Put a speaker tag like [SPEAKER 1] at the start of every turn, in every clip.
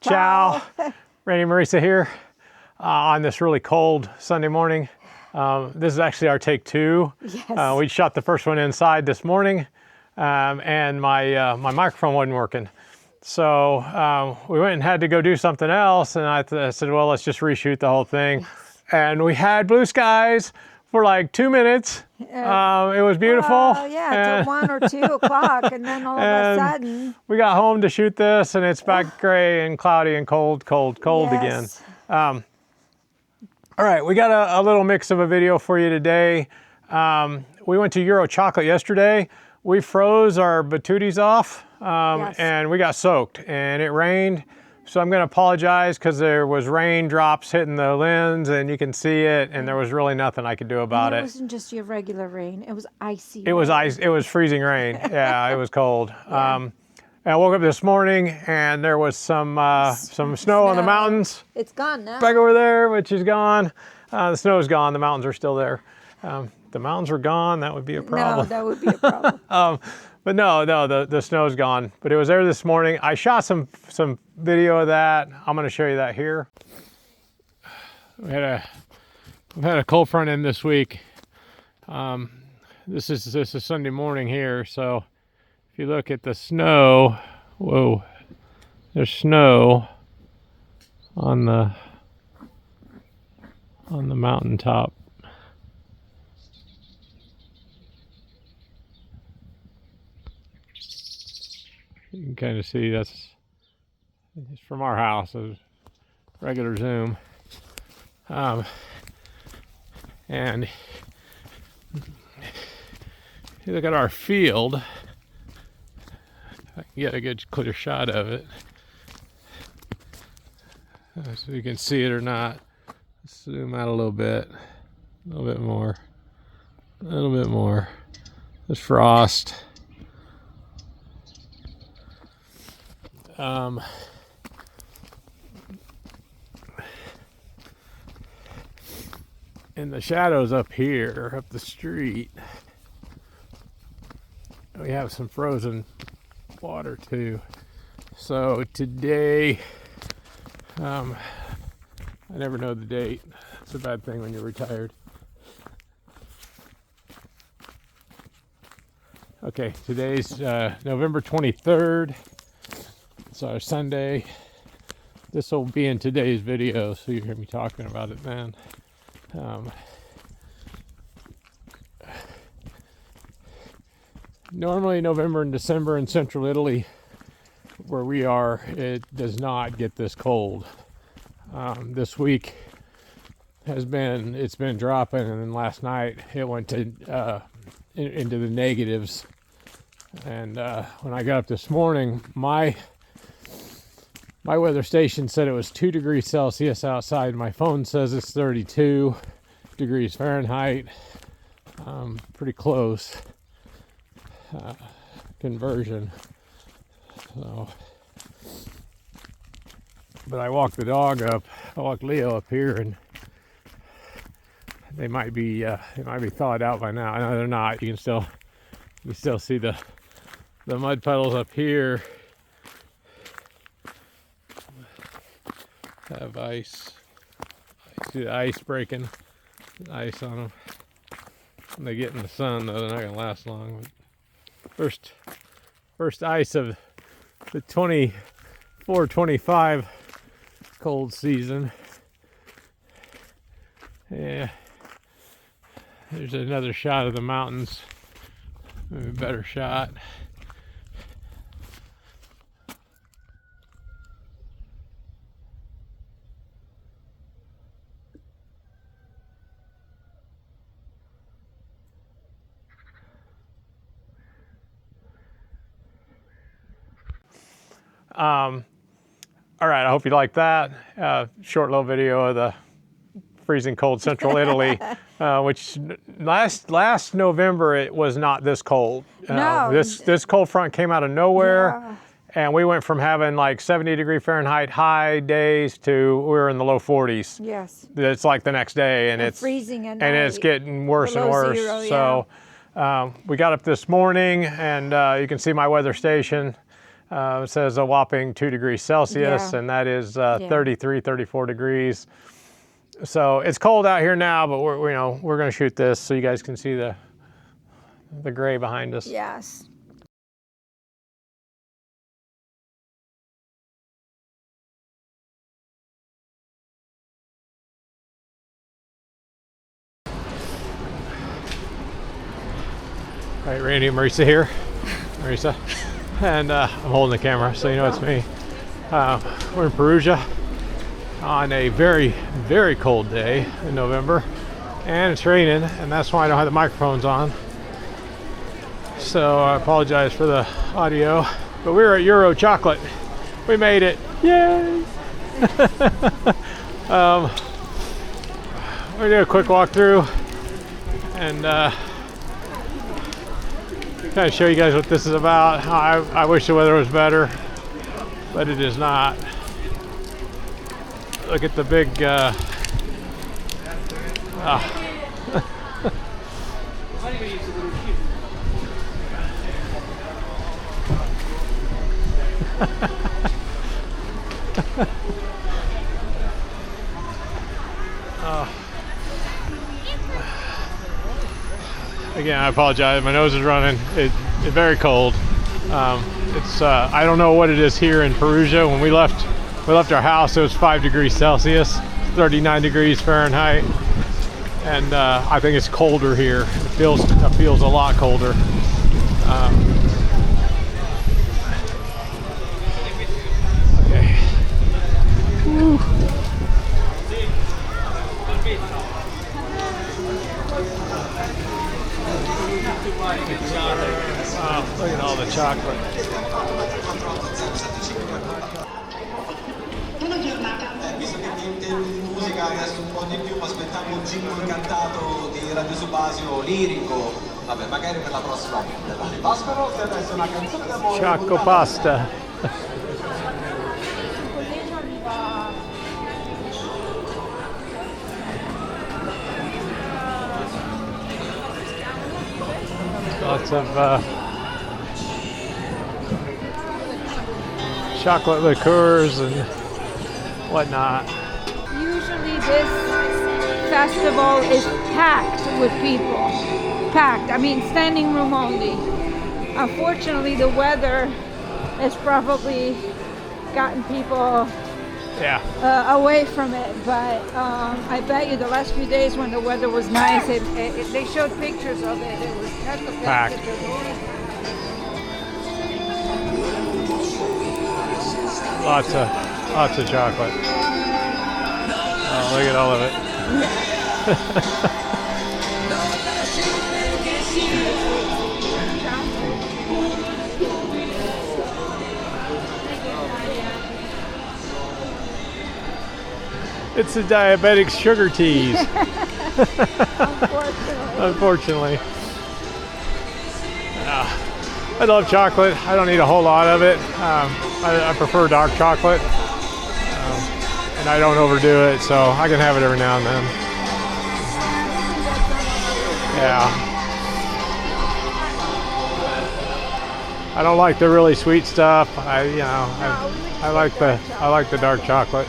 [SPEAKER 1] Ciao. Randy and Marisa here on this really cold Sunday morning. This is actually our take 2.
[SPEAKER 2] Yes.
[SPEAKER 1] We shot the first one inside this morning, and my microphone wasn't working. So we went and had to go do something else, and I said, well, let's just reshoot the whole thing. Yes. And we had blue skies for like 2 minutes. It was beautiful.
[SPEAKER 2] Yeah, till 1 or 2 o'clock, and then all of a sudden
[SPEAKER 1] we got home to shoot this, and it's back gray and cloudy and cold again. All right, we got a little mix of a video for you today. We went to Eurochocolate yesterday. We froze our batooties off, and we got soaked, and it rained. So I'm going to apologize because there was raindrops hitting the lens, and you can see it, and there was really nothing I could do about it.
[SPEAKER 2] It wasn't just your regular rain; it was icy.
[SPEAKER 1] It was ice. It was freezing rain. Yeah, it was cold. Yeah. And I woke up this morning, and there was some snow on the mountains.
[SPEAKER 2] It's gone now.
[SPEAKER 1] Back over there, which is gone. The snow's gone. The mountains are still there. The mountains were gone. That would be a problem.
[SPEAKER 2] No, that would be a problem.
[SPEAKER 1] But no, the snow's gone. But it was there this morning. I shot some video of that. I'm going to show you that here. We've had a cold front in this week. This is Sunday morning here. So if you look at the snow, whoa, there's snow on the mountaintop. You can kind of see that's from our house, a regular zoom. And you look at our field, I can get a good clear shot of it. So you can see it or not. Zoom out a little bit more, a little bit more. There's frost. In the shadows up here, up the street, we have some frozen water too. So today, I never know the date. It's a bad thing when you're retired. Okay, today's November 23rd. It's our Sunday. This will be in today's video, so you hear me talking about it then. Normally November and December in central Italy, where we are, it does not get this cold. This week it's been dropping, and then last night it went to into the negatives. And when I got up this morning, my weather station said it was 2 degrees Celsius outside. My phone says it's 32 degrees Fahrenheit. Pretty close conversion. So, but I walked the dog up. I walked Leo up here, and they might be thawed out by now. No, they're not. You can still see the mud puddles up here. Have ice. I see the ice breaking. Ice on them. When they get in the sun, though, they're not going to last long. But first ice of the 24-25 cold season. Yeah. There's another shot of the mountains. Maybe a better shot. All right, I hope you like that. Short little video of the freezing cold central Italy, which last November it was not this cold.
[SPEAKER 2] No.
[SPEAKER 1] This cold front came out of nowhere, and we went from having like 70-degree Fahrenheit high days to we were in the low 40s.
[SPEAKER 2] Yes.
[SPEAKER 1] It's like the next day, and it's
[SPEAKER 2] freezing at
[SPEAKER 1] and
[SPEAKER 2] night.
[SPEAKER 1] it's getting worse and worse.
[SPEAKER 2] Zero,
[SPEAKER 1] so we got up this morning, and you can see my weather station. It says a whopping 2 degrees Celsius,
[SPEAKER 2] Yeah.
[SPEAKER 1] and that is 33, 34 degrees. So it's cold out here now, but we're going to shoot this so you guys can see the gray behind us.
[SPEAKER 2] Yes.
[SPEAKER 1] All right, Randy and Marisa here. Marisa. And I'm holding the camera so you know it's me. We're in Perugia on a very, very cold day in November. And it's raining, and that's why I don't have the microphones on. So I apologize for the audio. But we're at Eurochocolate. We made it. Yay! We're doing a quick walkthrough and kind of show you guys what this is about. I wish the weather was better, but it is not. Look at the big again, I apologize. My nose is running. It's very cold. I don't know what it is here in Perugia. When we left our house, it was 5 degrees Celsius, 39 degrees Fahrenheit, and I think it's colder here. It feels a lot colder. Okay. Woo. Wow, look at all the chocolate.
[SPEAKER 3] Visto che ti intendi musica adesso un po' di più, ma aspettavo un jingle cantato di Radio Subasio lirico. Vabbè, magari per la prossima volta. Pascolo, che adesso è una canzone d'amore.
[SPEAKER 1] Choco pasta. Lots of chocolate liqueurs and whatnot.
[SPEAKER 2] Usually this festival is packed with people. Packed. I mean, standing room only. Unfortunately, the weather has probably gotten people away from it. But I bet you the last few days when the weather was nice, they showed pictures of it. It was
[SPEAKER 1] Packed. Lots of chocolate. Oh, look at all of it. It's the diabetic sugar teas. Unfortunately. I love chocolate. I don't eat a whole lot of it. I prefer dark chocolate. And I don't overdo it, so I can have it every now and then. Yeah. I don't like the really sweet stuff. I like the dark chocolate.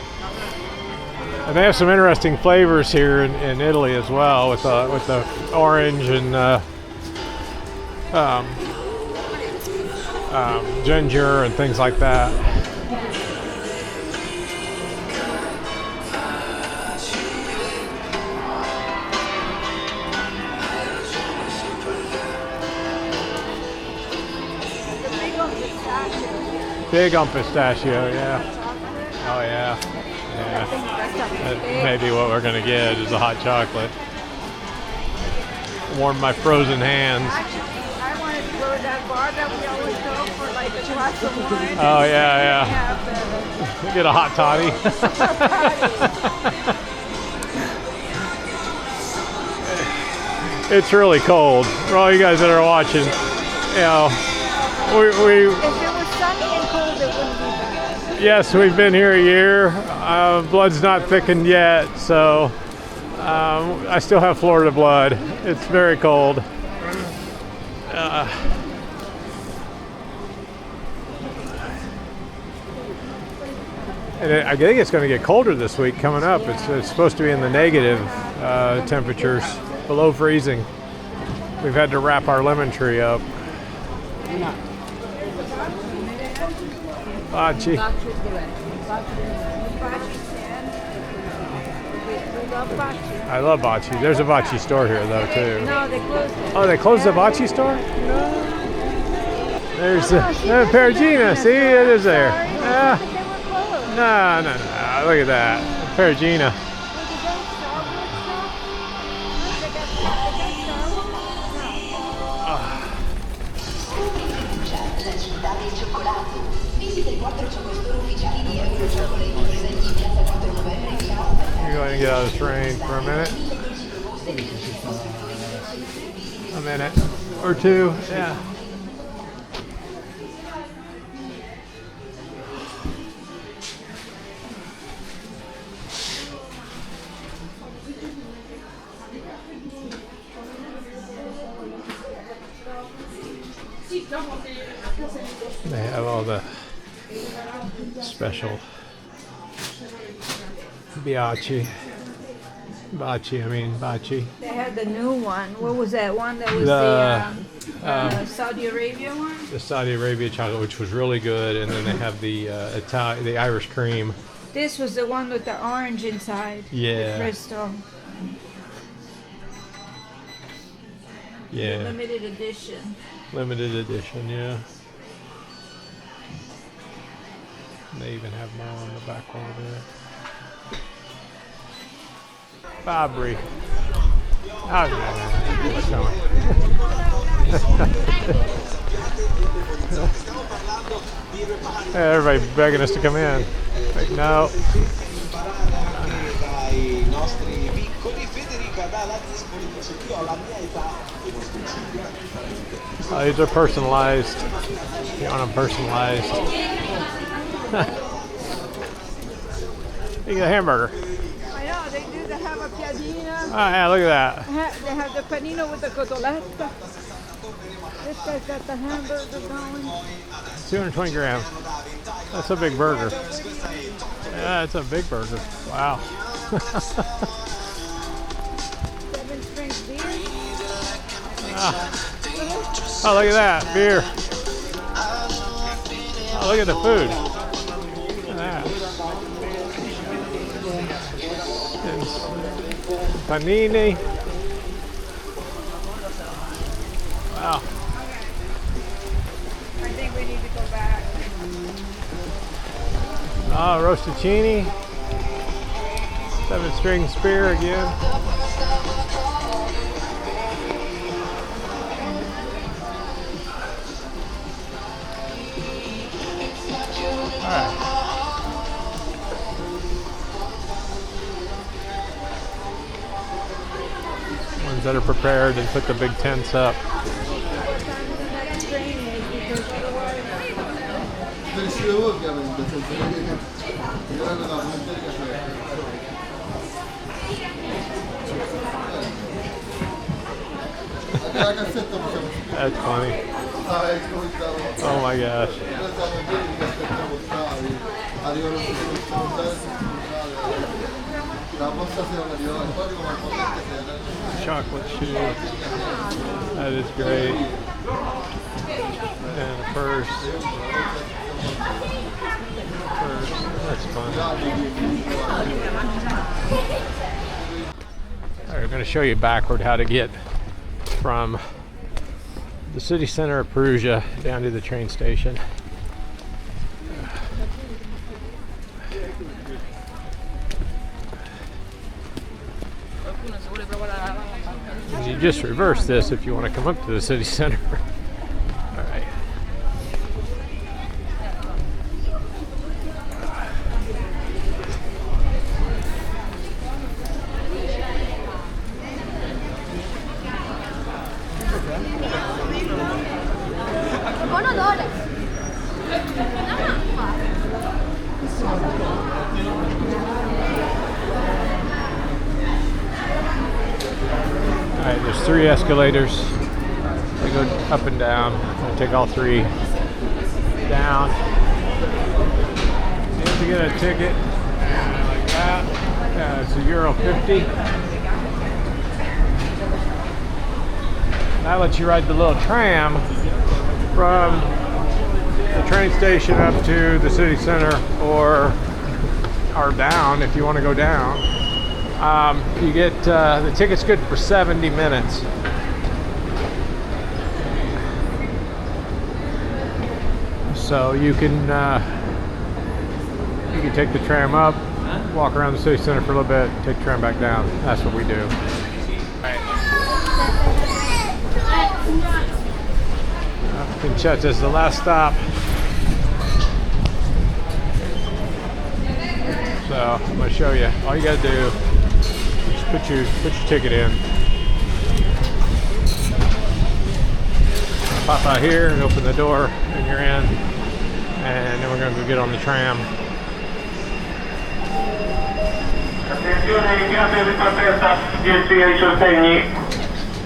[SPEAKER 1] And they have some interesting flavors here in Italy as well, with the orange and ginger and things like that. Big on pistachio, yeah. Oh yeah, yeah. That may be what we're gonna get is a hot chocolate. Warm my frozen hands.
[SPEAKER 2] I wanted to go to that bar that we always go for like a glass of wine.
[SPEAKER 1] Oh yeah, yeah. Get a hot toddy. It's really cold. For all you guys that are watching, we
[SPEAKER 2] If it was sunny and cold, it wouldn't be bad.
[SPEAKER 1] yes, we've been here a year. Blood's not thickened yet, so I still have Florida blood. It's very cold. And I think it's going to get colder this week coming up. It's supposed to be in the negative temperatures, below freezing. We've had to wrap our lemon tree up. Bocce. I love bocce. There's a bocce store here though too.
[SPEAKER 2] No, they closed it.
[SPEAKER 1] Oh, they closed the bocce store? No. There's Perugia. See, it is there.
[SPEAKER 2] They were closed.
[SPEAKER 1] No. Look at that. Perugia.
[SPEAKER 4] La città del cioccolato. Visita i 4 cioccolati ufficiali di Eurochocolate presenti in piazza 4 novembre in Milano.
[SPEAKER 1] You're going to get out of this rain for a minute. A minute or two, yeah. They have all the special bocce.
[SPEAKER 2] They had the new one. What was that one? That was the Saudi Arabia one?
[SPEAKER 1] The Saudi Arabia chocolate, which was really good, and then they have the Irish cream.
[SPEAKER 2] This was the one with the orange inside.
[SPEAKER 1] Yeah.
[SPEAKER 2] Crystal.
[SPEAKER 1] Yeah.
[SPEAKER 2] Limited edition.
[SPEAKER 1] Limited edition, yeah. They even have more on the back over there. Fabri. Oh, yeah. Everybody begging us to come in. Like, no.
[SPEAKER 3] Dai nostri piccoli, Federica dalla disponibilità. Io alla mia età
[SPEAKER 1] These are personalized. You want them personalized. You get a hamburger.
[SPEAKER 2] I know, they do. They have a piadina.
[SPEAKER 1] Oh yeah, look at that.
[SPEAKER 2] They have the panino with the cotoletta. This guy's got the hamburger going.
[SPEAKER 1] 220 grams. That's a big burger. Yeah, it's a big burger. Wow.
[SPEAKER 2] 7 strings beer.
[SPEAKER 1] Oh, look at that. Beer. Oh, look at the food. Look at that. It's panini. Wow.
[SPEAKER 2] I think we need to go back.
[SPEAKER 1] Oh, rostaccini. 7 string spear again. Alright. Ones that are prepared and put the big tents up. That's funny. Oh my gosh. Chocolate shoe. That is great. And a purse. That's fun. Alright, we're going to show you backward how to get from the city center of Perugia down to the train station. And you just reverse this if you want to come up to the city center. All right. Alright, there's 3 escalators. They go up and down. I take all 3 down into to get a ticket, and like that. It's €1.50. That lets you ride the little tram from the train station up to the city center, or down if you want to go down. You get the ticket's good for 70 minutes. So you can take the tram up, walk around the city center for a little bit, take the tram back down. That's what we do. Conchetta is the last stop. So I'm going to show you. All you got to do is put your ticket in. Pop out here and open the door, and you're in. And then we're going to go get on the tram.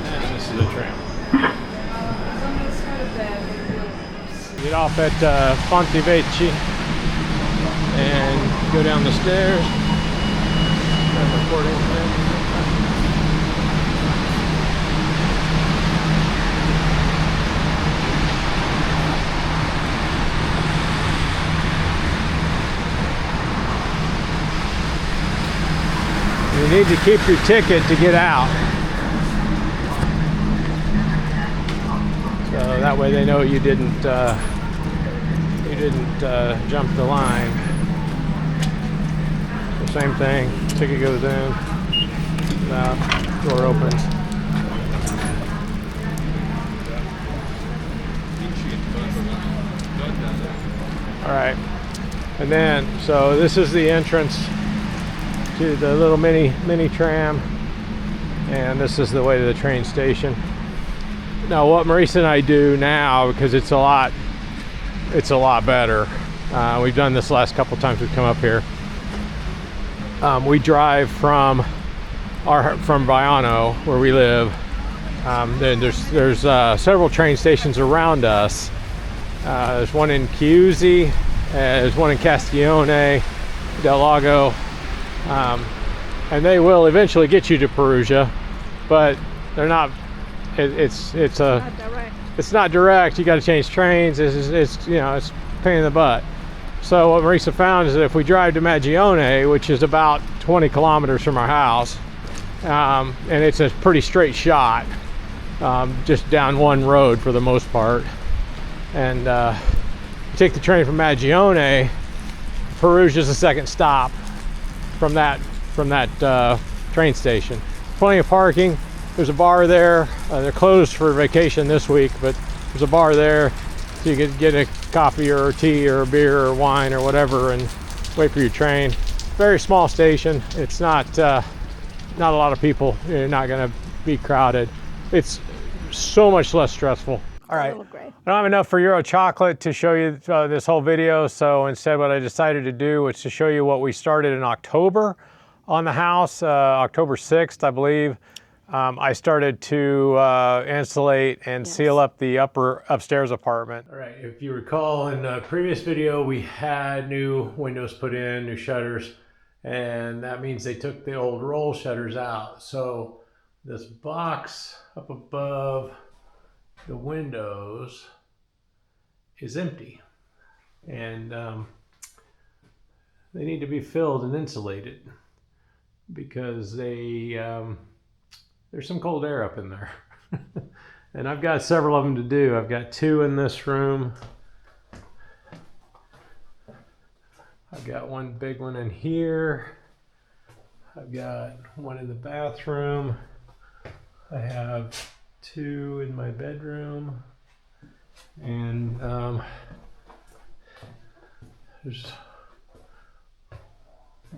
[SPEAKER 1] And this is the tram. Get off at Pontivecchi and go down the stairs. You need to keep your ticket to get out. So that way they know you didn't jump the line. So same thing, ticket goes in, out, door opens. All right, and then so this is the entrance to the little mini tram, and this is the way to the train station. Now what Marisa and I do now, because it's a lot better. We've done this the last couple times we've come up here. We drive from Viano, where we live. Then there's several train stations around us. There's one in Chiusi, there's one in Castiglione del Lago, and they will eventually get you to Perugia, but they're not. It's not direct. You got to change trains. It's a pain in the butt. So what Marisa found is that if we drive to Magione, which is about 20 kilometers from our house, and it's a pretty straight shot, just down one road for the most part, and take the train from Magione, Perugia's the second stop from that train station. Plenty of parking. There's a bar there. They're closed for vacation this week, but there's a bar there, so you could get a coffee or a tea or a beer or wine or whatever and wait for your train. Very small station. It's not a lot of people. You're not going to be crowded. It's so much less stressful. All right. I don't have enough for Eurochocolate to show you this whole video, so instead what I decided to do was to show you what we started in October on the house, October 6th, I believe. I started to insulate and seal up the upstairs apartment. All right, if you recall in the previous video, we had new windows put in, new shutters, and that means they took the old roll shutters out. So this box up above the windows is empty, and they need to be filled and insulated because there's some cold air up in there. And I've got several of them to do. I've got two in this room. I've got one big one in here. I've got one in the bathroom. I have two in my bedroom. And there's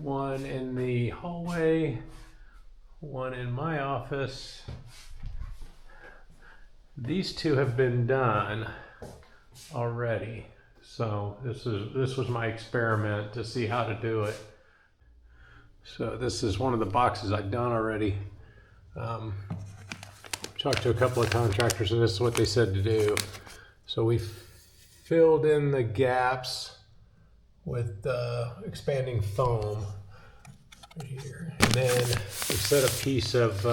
[SPEAKER 1] one in the hallway, one in my office. These two have been done already. So this was my experiment to see how to do it. So this is one of the boxes I've done already. Talked to a couple of contractors and this is what they said to do. So we filled in the gaps with expanding foam right here. And then we set a piece of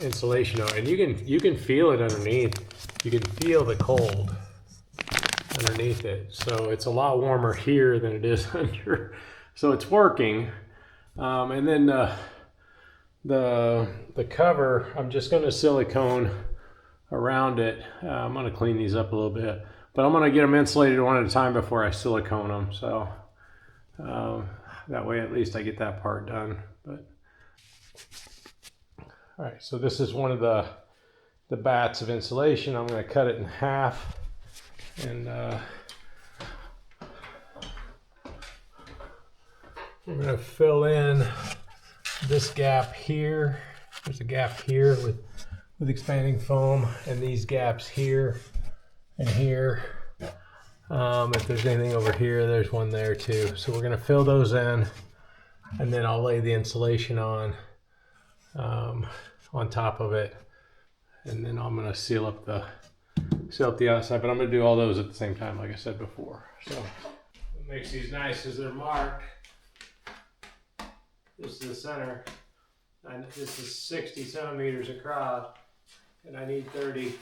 [SPEAKER 1] insulation on it. And you can feel it underneath. You can feel the cold underneath it. So it's a lot warmer here than it is under. So it's working. And then the cover, I'm just going to silicone around it. I'm going to clean these up a little bit, but I'm going to get them insulated one at a time before I silicone them. So that way at least I get that part done. But all right, so this is one of the bats of insulation. I'm going to cut it in half, and we're going to fill in this gap here. There's a gap here with expanding foam, and these gaps here and here. If there's anything over here, there's one there too. So we're going to fill those in, and then I'll lay the insulation on top of it, and then I'm going to seal up the outside. But I'm going to do all those at the same time, like I said before. So what makes these nice is they're marked. This is the center, and this is 60 centimeters across, and I need 30.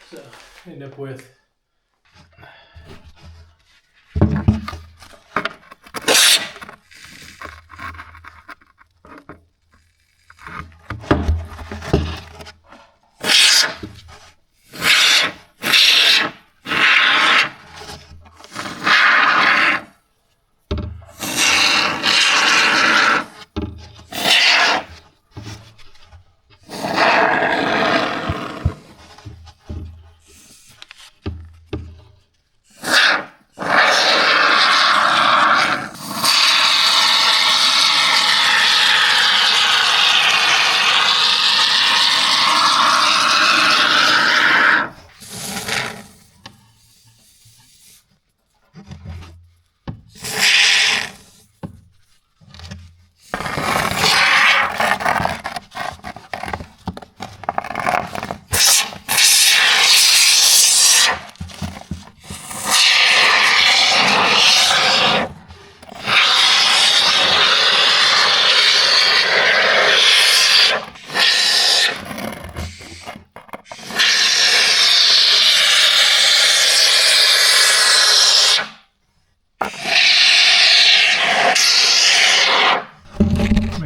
[SPEAKER 1] So end up with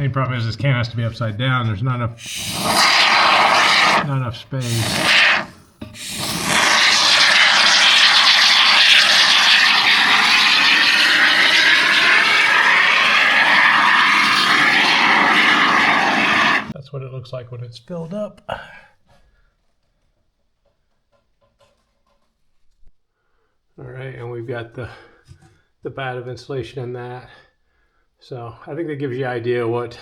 [SPEAKER 1] main problem is this can has to be upside down. There's not enough space. That's what it looks like when it's filled up. All right, and we've got the bat of insulation in that. So I think that gives you an idea what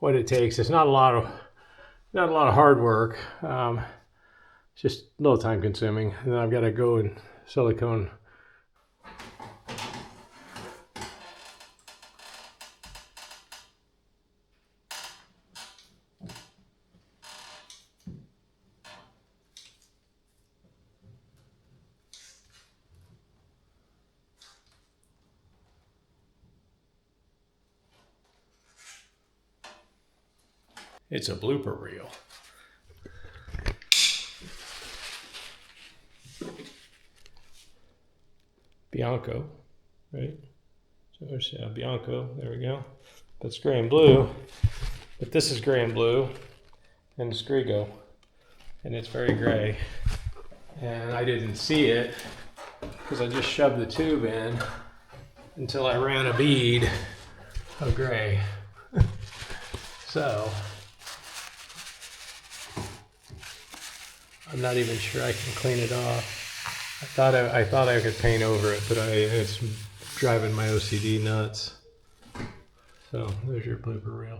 [SPEAKER 1] it takes. It's not a lot of hard work. It's just a little time consuming. And then I've got to go and silicone. It's a blooper reel. Bianco, right? So there's Bianco, there we go. That's gray and blue, but this is gray and blue, and it's Grigo, and it's very gray. And I didn't see it because I just shoved the tube in until I ran a bead of gray. So I'm not even sure I can clean it off. I thought I could paint over it, but it's driving my OCD nuts. So there's your blooper reel.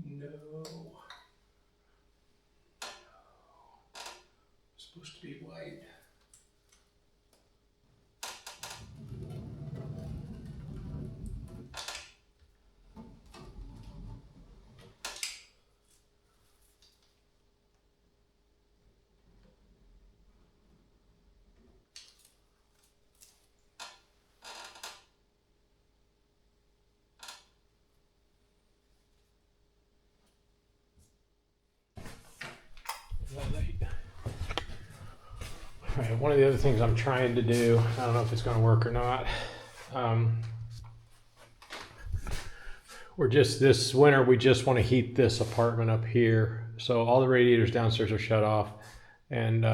[SPEAKER 1] No. It's supposed to be white. All right, one of the other things I'm trying to do, I don't know if it's going to work or not. This winter, we just want to heat this apartment up here. So all the radiators downstairs are shut off, and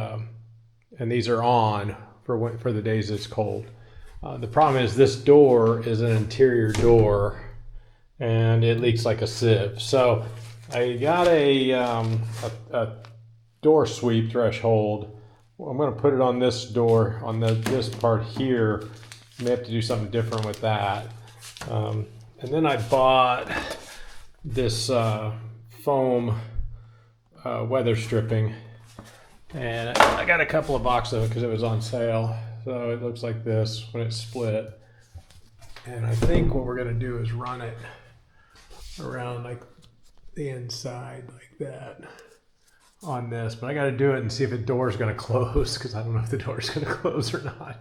[SPEAKER 1] these are on for the days it's cold. The problem is this door is an interior door, and it leaks like a sieve. So I got a door sweep threshold. Well, I'm going to put it on this door, on this part here. May have to do something different with that. And then I bought this foam weather stripping, and I got a couple of boxes of it because it was on sale. So it looks like this when it's split. And I think what we're going to do is run it around like the inside like that on this, but I got to do it and see if the door is going to close, because I don't know if the door is going to close or not.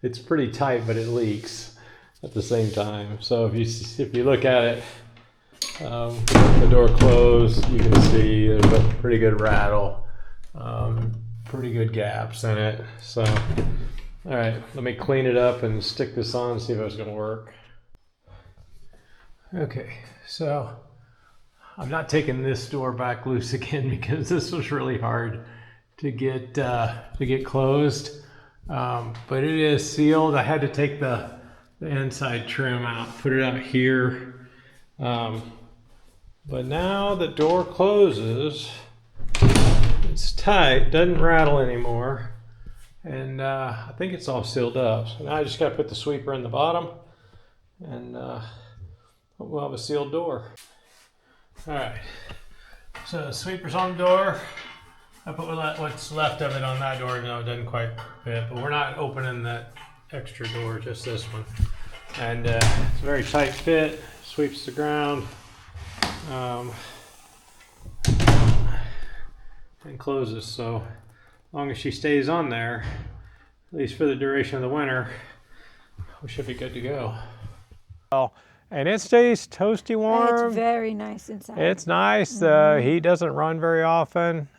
[SPEAKER 1] It's pretty tight, but it leaks at the same time. So if you look at it, the door closed, you can see there's a pretty good rattle, pretty good gaps in it. So, all right, let me clean it up and stick this on and see if it's going to work. Okay, so I'm not taking this door back loose again because this was really hard to get closed, but it is sealed. I had to take the inside trim out, put it out here, but now the door closes. It's tight, doesn't rattle anymore, and I think it's all sealed up. So now I just got to put the sweeper in the bottom, and we'll have a sealed door. All right, so the sweeper's on the door. I put what's left of it on that door. No, it doesn't quite fit, but we're not opening that extra door, just this one. And it's a very tight fit, sweeps the ground, and closes. So as long as she stays on there, at least for the duration of the winter, we should be good to go. Well, and it stays toasty warm.
[SPEAKER 2] It's very nice inside.
[SPEAKER 1] It's nice. The heat doesn't run very often,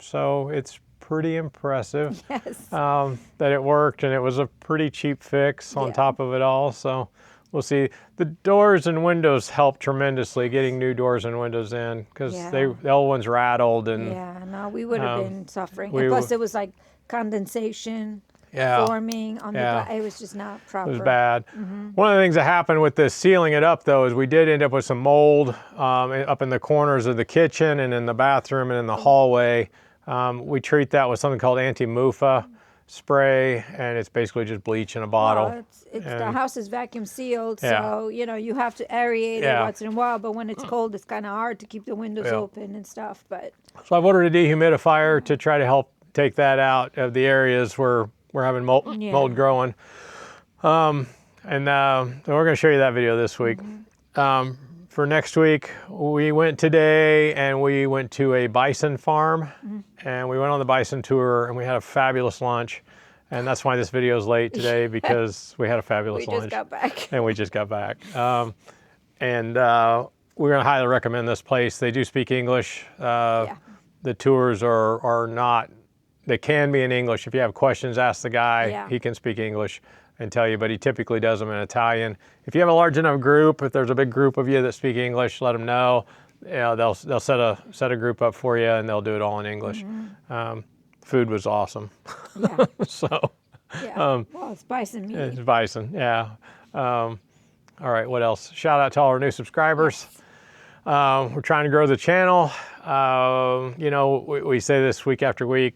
[SPEAKER 1] so it's pretty impressive.
[SPEAKER 2] Yes.
[SPEAKER 1] That it worked, and it was a pretty cheap fix on top of it all. So we'll see. The doors and windows helped tremendously, getting new doors and windows in, because the old ones rattled. And
[SPEAKER 2] no, we would have been suffering. And plus, it was like condensation. Forming on the glass. It was just not proper.
[SPEAKER 1] It was bad. One of the things that happened with this sealing it up, though, is we did end up with some mold up in the corners of the kitchen and in the bathroom and in the hallway. We treat that with something called anti-muffa spray, and it's basically just bleach in a bottle.
[SPEAKER 2] Well, the house is vacuum sealed, so you have to aerate it once in a while, but when it's cold, it's kind of hard to keep the windows open and stuff. But so
[SPEAKER 1] I've ordered a dehumidifier to try to help take that out of the areas where we're having mold growing. So we're going to show you that video this week. For next week, we went today and we went to a bison farm, and we went on the bison tour, and we had a fabulous lunch. And that's why this video is late today, because we had a fabulous lunch.
[SPEAKER 2] We just got back.
[SPEAKER 1] And we just got back. We're going to highly recommend this place. They do speak English. The tours are not, they can be in English. If you have questions, ask the guy. He can speak English and tell you, but he typically does them in Italian. If you have a large enough group, if there's a big group of you that speak English, let them know. They'll set a group up for you, and they'll do it all in English. food was awesome.
[SPEAKER 2] Yeah.
[SPEAKER 1] So
[SPEAKER 2] Yeah. Well, it's bison meat.
[SPEAKER 1] it's bison, yeah. All right, what else? Shout out to all our new subscribers. We're trying to grow the channel. You know, we say this week after week.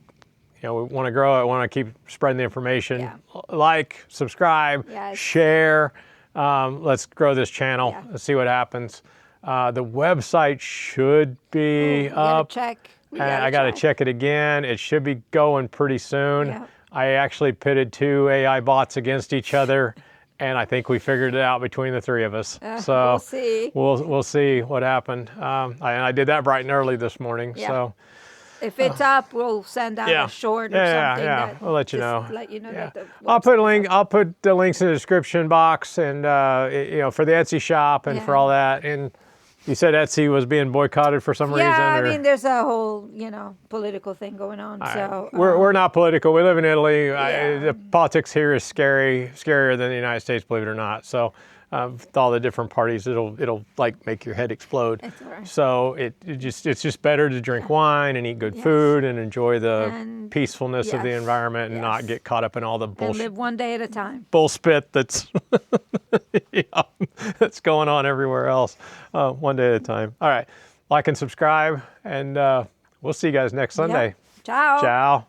[SPEAKER 1] You know, we want to grow it. We want to keep spreading the information.
[SPEAKER 2] Yeah.
[SPEAKER 1] Like, subscribe,
[SPEAKER 2] Yes.
[SPEAKER 1] share. Let's grow this channel.
[SPEAKER 2] Yeah.
[SPEAKER 1] Let's see what happens. The website should be up.
[SPEAKER 2] Check.
[SPEAKER 1] I got to check it again. It should be going pretty soon.
[SPEAKER 2] Yeah.
[SPEAKER 1] I actually pitted 2 AI bots against each other, and I think we figured it out between the 3 of us. So
[SPEAKER 2] we'll see.
[SPEAKER 1] We'll see what happened. I did that bright and early this morning.
[SPEAKER 2] Yeah.
[SPEAKER 1] So
[SPEAKER 2] if it's up, we'll send out a short or something.
[SPEAKER 1] Yeah.
[SPEAKER 2] That
[SPEAKER 1] We'll let you know.
[SPEAKER 2] Let you know
[SPEAKER 1] Yeah.
[SPEAKER 2] that the
[SPEAKER 1] I'll put
[SPEAKER 2] website's up.
[SPEAKER 1] I'll put the links in the description box, and you know, for the Etsy shop and for
[SPEAKER 2] Yeah.
[SPEAKER 1] all that. And you said Etsy was being boycotted for some reason.
[SPEAKER 2] Yeah, I
[SPEAKER 1] or-
[SPEAKER 2] mean, there's a whole, you know, political thing going on. So
[SPEAKER 1] We're not political. We live in Italy.
[SPEAKER 2] Yeah.
[SPEAKER 1] The politics here is scarier than the United States, believe it or not. So with all the different parties, it'll like make your head explode.
[SPEAKER 2] That's all right.
[SPEAKER 1] So it's just better to drink wine and eat good food and enjoy the
[SPEAKER 2] And-
[SPEAKER 1] peacefulness of the
[SPEAKER 2] yes,
[SPEAKER 1] environment and not
[SPEAKER 2] yes.
[SPEAKER 1] get caught up in all the
[SPEAKER 2] and
[SPEAKER 1] bullshit.
[SPEAKER 2] live one day at a time.
[SPEAKER 1] Bullspit that's that's going on everywhere else, one day at a time. All right, like and subscribe, and we'll see you guys next Sunday.
[SPEAKER 2] Yep. Ciao.
[SPEAKER 1] Ciao.